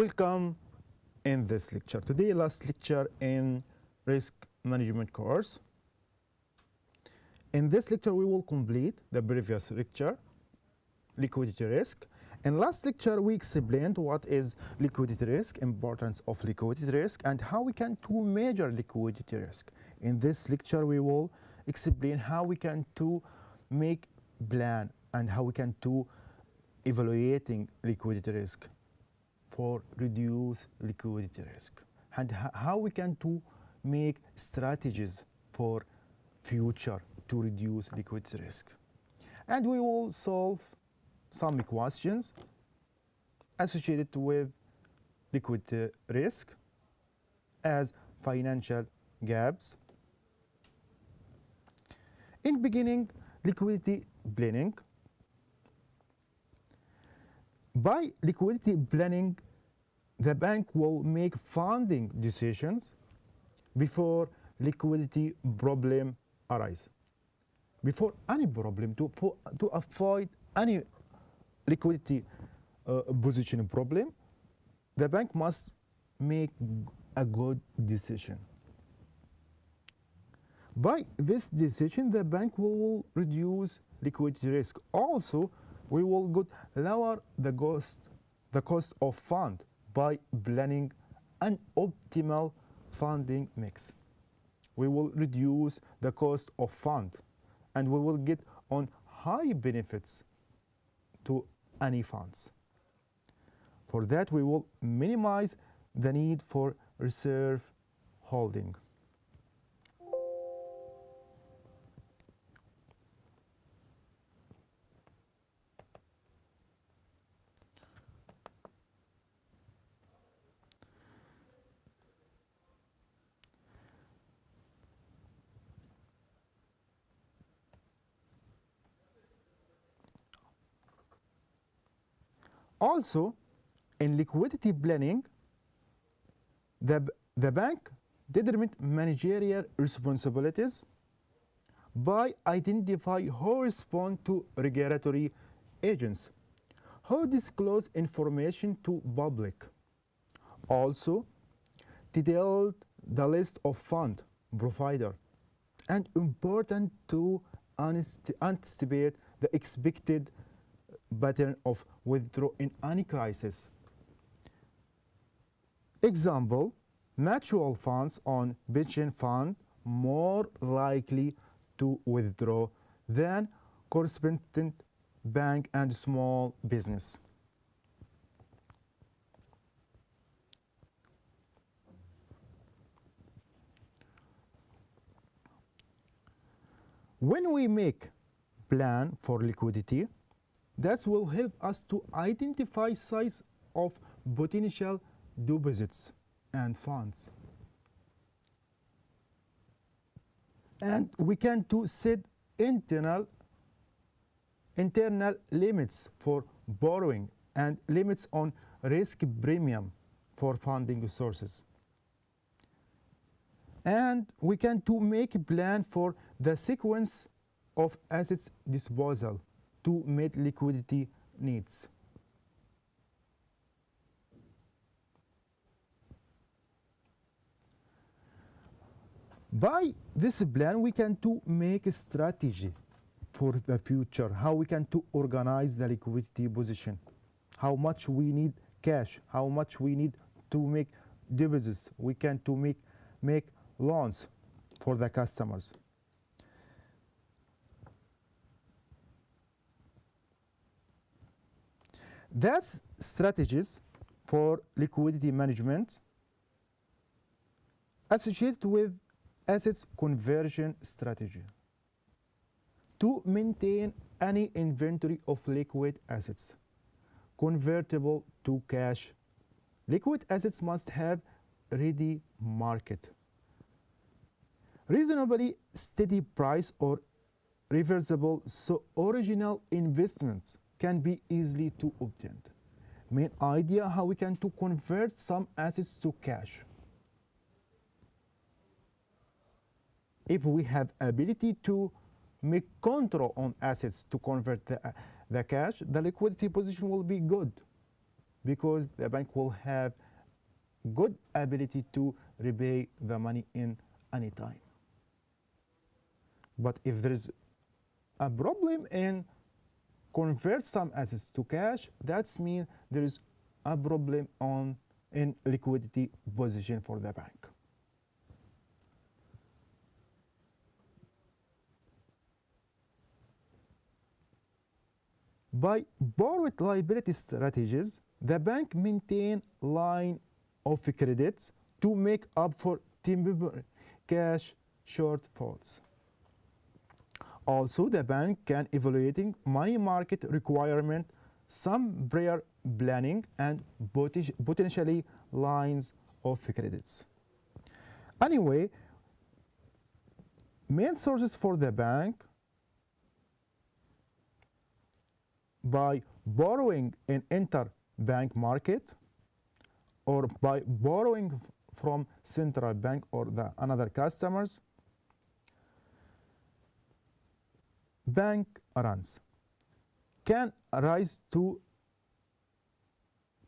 Welcome in this lecture. Today, last lecture in risk management course. In this lecture, we will complete the previous lecture, liquidity risk. In last lecture, we explained what is liquidity risk, importance of liquidity risk, and how we can to measure liquidity risk. In this lecture, we will explain how we can to make plan and how we can to evaluating liquidity risk for reduce liquidity risk, and how we can to make strategies for future to reduce liquidity risk. And we will solve some questions associated with liquidity risk as financial gaps. In beginning, liquidity planning. By liquidity planning, the bank will make funding decisions before liquidity problem arise. Before any problem, to avoid any liquidity position problem, the bank must make a good decision. By this decision, the bank will reduce liquidity risk. Also, we will lower the cost of fund by planning an optimal funding mix. We will reduce the cost of fund, and we will get on high benefits to any funds. For that, we will minimize the need for reserve holding. Also, in liquidity planning, the bank determines managerial responsibilities by identifying who respond to regulatory agents, who disclose information to public. Also, detailed the list of fund provider, and important to anticipate the expected pattern of withdrawal in any crisis. Example, mutual funds on pension fund more likely to withdraw than correspondent bank and small business. When we make plan for liquidity, that will help us to identify size of potential deposits and funds. And we can to set internal limits for borrowing and limits on risk premium for funding sources. And we can to make a plan for the sequence of assets disposal to meet liquidity needs. By this plan, we can to make a strategy for the future, how we can to organize the liquidity position, how much we need cash, how much we need to make deposits, we can to make loans for the customers. That's strategies for liquidity management associated with assets conversion strategy to maintain any inventory of liquid assets convertible to cash. Liquid assets must have ready market, reasonably steady price, or reversible, so original investments can be easily to obtained. Main idea how we can to convert some assets to cash. If we have ability to make control on assets to convert the cash, the liquidity position will be good. because the bank will have good ability to repay the money in any time. But if there is a problem in convert some assets to cash, that means there is a problem on in liquidity position for the bank. By borrowed liability strategies, the bank maintain line of credits to make up for temporary cash shortfalls. Also, the bank can evaluating money market requirement, some prior planning, and potentially lines of credits. Anyway, main sources for the bank by borrowing in interbank market or by borrowing from central bank or the another customers. Bank runs can arise to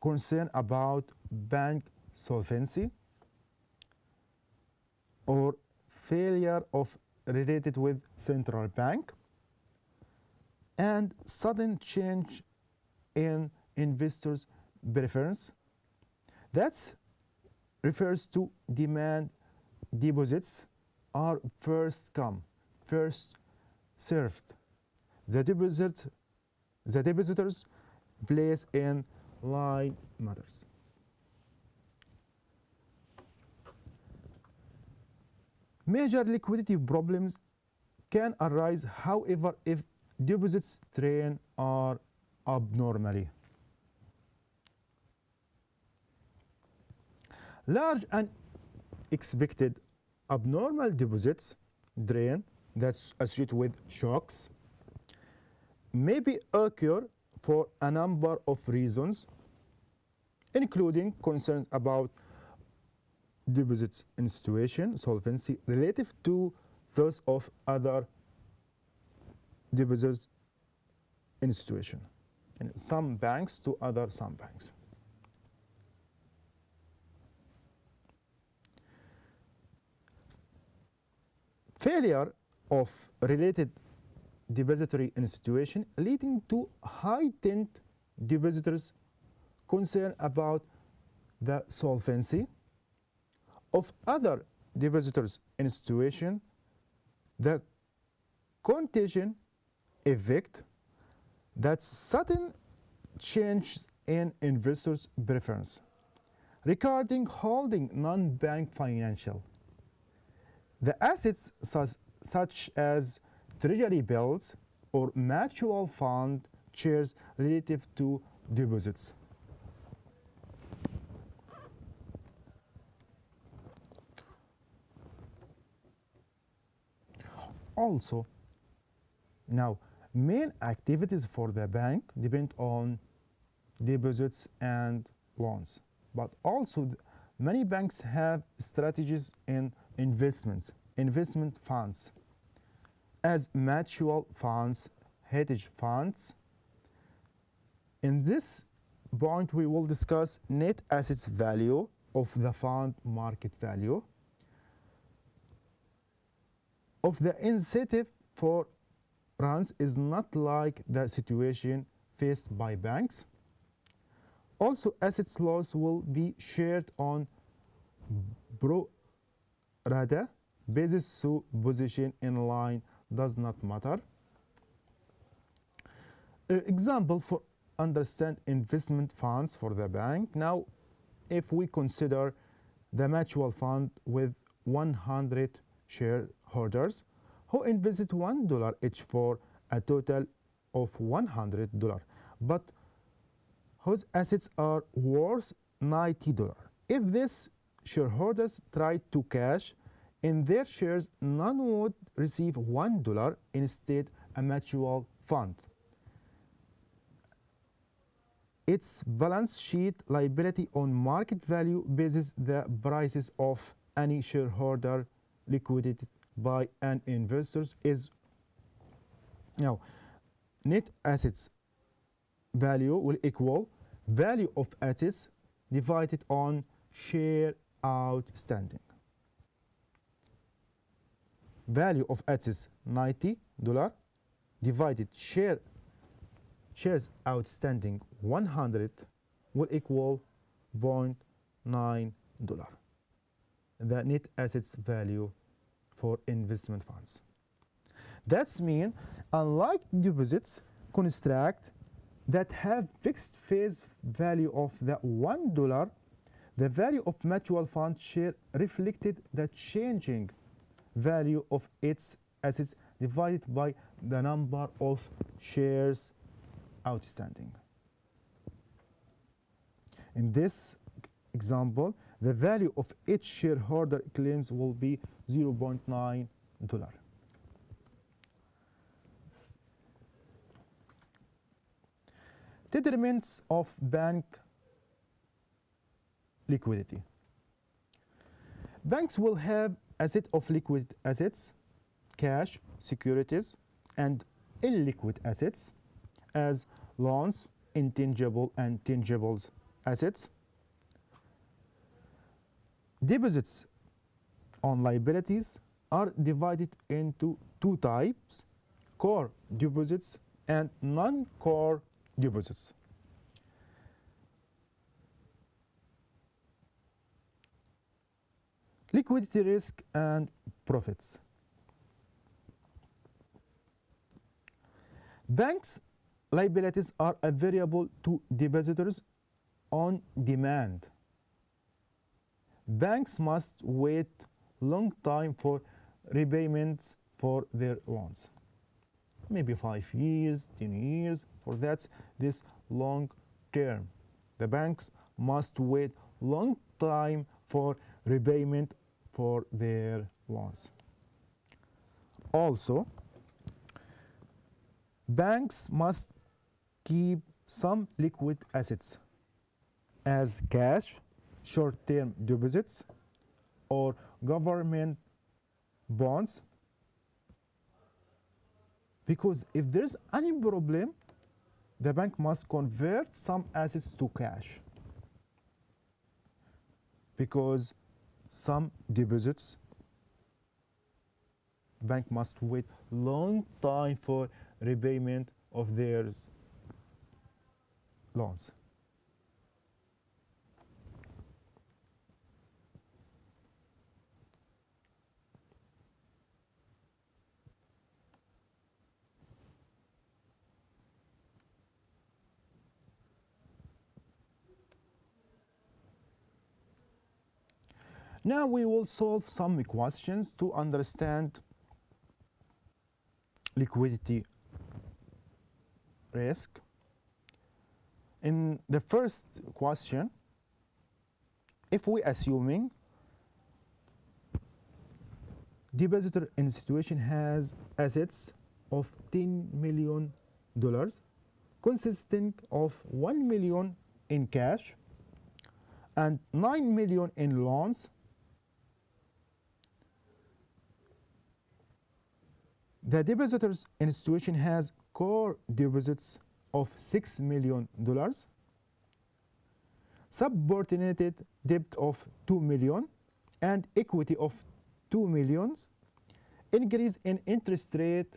concern about bank solvency or failure of related with central bank and sudden change in investors' preference. That refers to demand deposits are first come, first served. The depositors' place in line matters. Major liquidity problems can arise, however, if deposits train are abnormally. Large and expected abnormal deposits drain that's associated with shocks maybe occur for a number of reasons, including concerns about deposits institution solvency relative to those of other deposits institution, and some banks to other some banks. Failure of related depository institution leading to heightened depositors' concern about the solvency of other depositors institution, the contagion effect, that's sudden change in investors' preference regarding holding non-bank financial. The assets such as treasury bills or mutual fund shares relative to deposits. Also, now main activities for the bank depend on deposits and loans, but also many banks have strategies in investment funds, as mutual funds, hedge funds. In this point, we will discuss net assets value of the fund market value, of the incentive for runs is not like the situation faced by banks. Also, assets loss will be shared on pro rata basis, so position in line does not matter. Example for understand investment funds for the bank. Now, if we consider the mutual fund with 100 shareholders who invested $1 each for a total of $100, but whose assets are worth $90. If these shareholders tried to cash in their shares, none would receive $1, instead a mutual fund. Its balance sheet liability on market value bases the prices of any shareholder liquidated by an investor is now net assets value will equal value of assets divided on share outstanding. Value of assets $90 divided shares outstanding 100 will equal $0.9, the net assets value for investment funds. That's mean, unlike deposits construct that have fixed face value of the $1, the value of mutual fund share reflected the changing value of its assets divided by the number of shares outstanding. In this example, the value of each shareholder claims will be $0.9. Determinants of bank liquidity. Banks will have a set of liquid assets, cash, securities, and illiquid assets as loans, intangible and tangible assets. Deposits on liabilities are divided into two types: core deposits and non-core deposits. Liquidity risk and profits. Banks' liabilities are available to depositors on demand. Banks must wait long time for repayments for their loans. Maybe 5 years, 10 years, for that this long term. The banks must wait long time for repayment for their loans. Also, banks must keep some liquid assets as cash, short-term deposits, or government bonds, because if there's any problem, the bank must convert some assets to cash, because some deposits bank must wait long time for repayment of their loans. Now we will solve some questions to understand liquidity risk. In the first question, if we assuming depositor institution has assets of $10 million consisting of $1 million in cash and $9 million in loans, the depositor's institution has core deposits of $6 million, subordinated debt of $2 million, and equity of $2 million. Increase in interest rate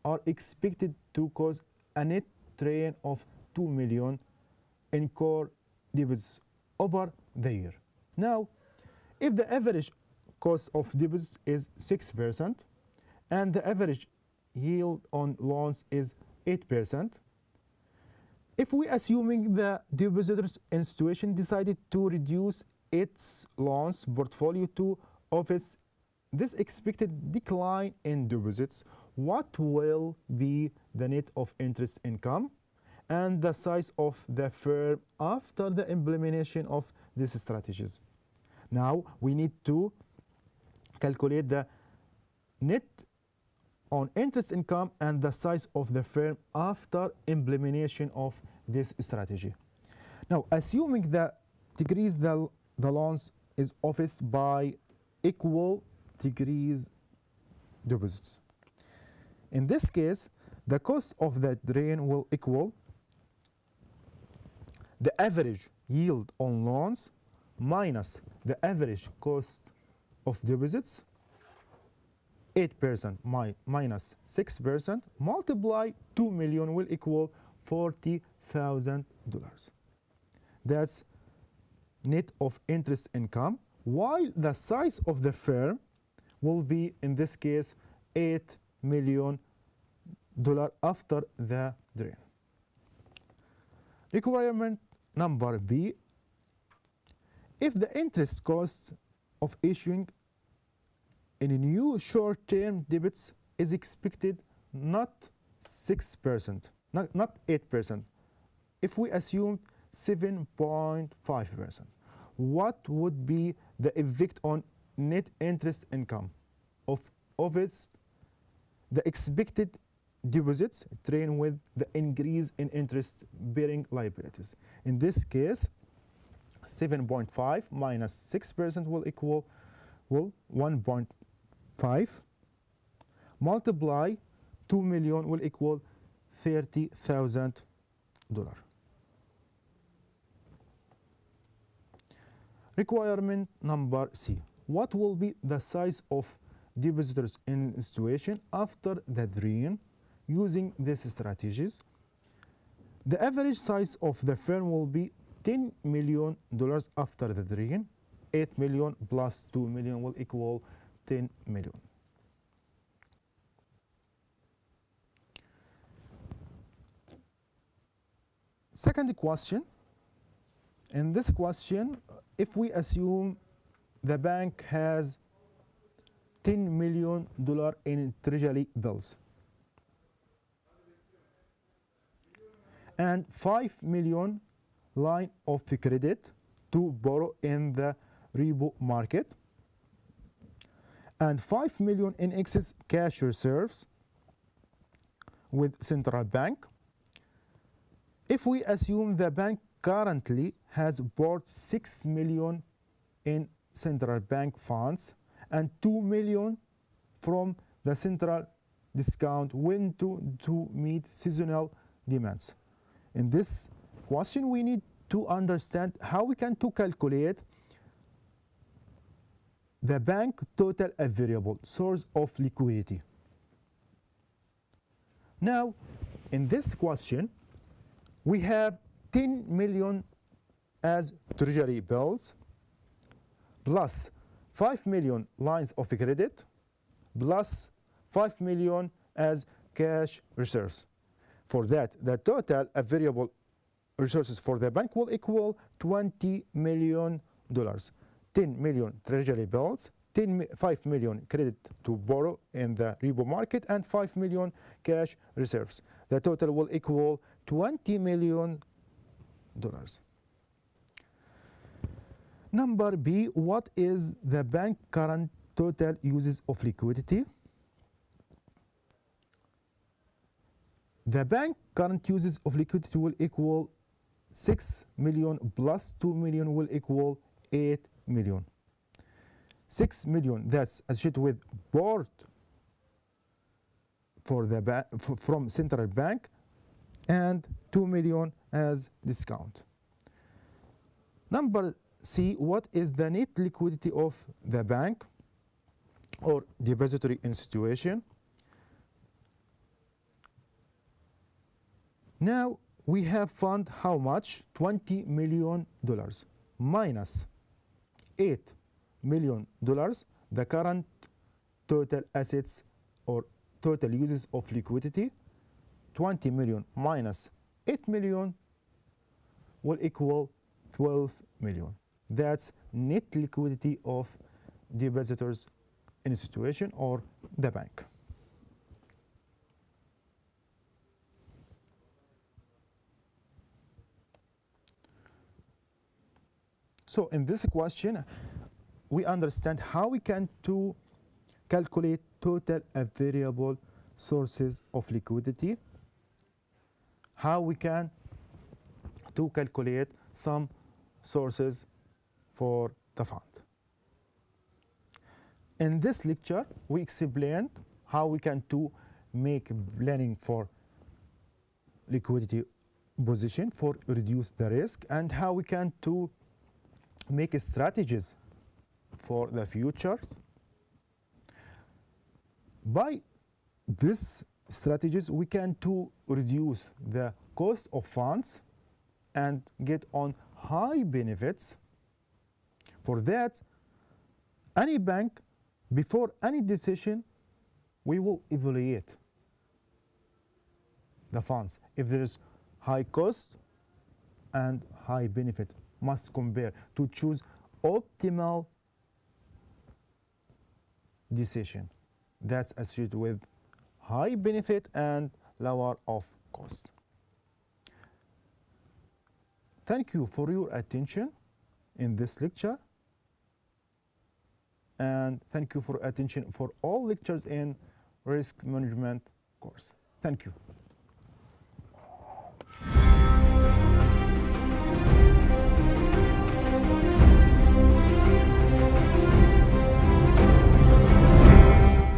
are expected to cause a net drain of $2 million in core deposits over the year. Now, if the average cost of deposits is 6%, and the average yield on loans is 8%. If we assuming the depositor's institution decided to reduce its loans portfolio to offset this expected decline in deposits, what will be the net of interest income and the size of the firm after the implementation of these strategies? Now we need to calculate the net on interest income and the size of the firm after implementation of this strategy. Now, assuming that decrease the loans is offset by equal decrease deposits. In this case, the cost of the drain will equal the average yield on loans minus the average cost of deposits, 8% minus 6%, multiply 2 million will equal $40,000. That's net of interest income, while the size of the firm will be, in this case, $8 million after the drain. Requirement number B, if the interest cost of issuing in new short-term debits is expected not 6%, not 8%, if we assume 7.5%, what would be the effect on net interest income of the expected deposits train with the increase in interest-bearing liabilities? In this case, 7.5 minus 6% will equal 1.5. Multiply 2 million will equal $30,000. Requirement number C, what will be the size of depositors in institution after the drain using these strategies? The average size of the firm will be $10 million after the drain. 8 million plus 2 million will equal 10 million. Second question. In this question, if we assume the bank has $10 million in treasury bills and 5 million line of credit to borrow in the repo market and 5 million in excess cash reserves with central bank, if we assume the bank currently has bought 6 million in central bank funds and 2 million from the central discount window to meet seasonal demands. In this question, we need to understand how we can to calculate the bank total available source of liquidity. Now, in this question, we have 10 million as treasury bills plus 5 million lines of credit plus 5 million as cash reserves. For that, the total available resources for the bank will equal $20 million. 10 million treasury bills, 5 million credit to borrow in the repo market, and 5 million cash reserves. The total will equal $20 million. Number B, what is the bank current total uses of liquidity? The bank current uses of liquidity will equal 6 million plus 2 million will equal 8 million. 6 million, that's associated with board for the from central bank, and 2 million as discount. Number C, what is the net liquidity of the bank or depository institution? Now we have fund how much? $20 million minus $8 million, the current total assets or total uses of liquidity. 20 million minus 8 million will equal 12 million. That's net liquidity of depositors institution or the bank. So in this question, we understand how we can to calculate total available sources of liquidity, how we can to calculate some sources for the fund. In this lecture, we explained how we can to make planning for liquidity position for reduce the risk, and how we can to make strategies for the futures. By these strategies, we can to reduce the cost of funds and get on high benefits. For that, any bank, before any decision, we will evaluate the funds. If there is high cost and high benefit, must compare to choose optimal decision that's associated with high benefit and lower of cost. Thank you for your attention in this lecture, and thank you for attention for all lectures in risk management course. Thank you.